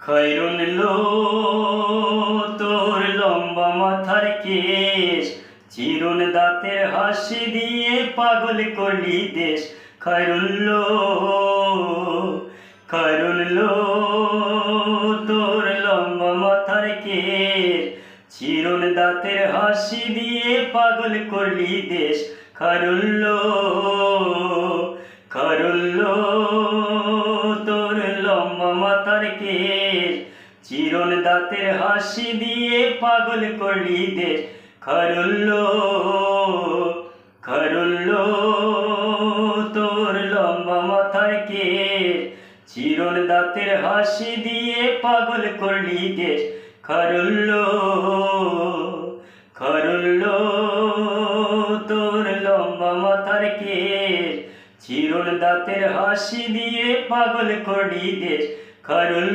খৈরুন লো তোর লম্বা মাথার কেশ, চিরুন দাঁতের হাসি দিয়ে পাগল করলি দেশ। খৈরুন লো তোর লম্বা মাথার কেশ, চিরুন দাঁতের হাসি দিয়ে পাগল করলি দেশ। খৈরুন লো তোর লম্বা মাথার কেশ, চিরুন দাঁতের হাসি দিয়ে পাগল করলি দেশ। খৈরুন লো তোর লম্বা মাথার কেশ, চিরুন দাঁতের হাসি দিয়ে পাগল করলি দেশ। খৈরুন লো তোর লম্বা মাথার কেশ, চিরুন দাঁতের হাসি দিয়ে পাগল করলি দেশ। খৈরুন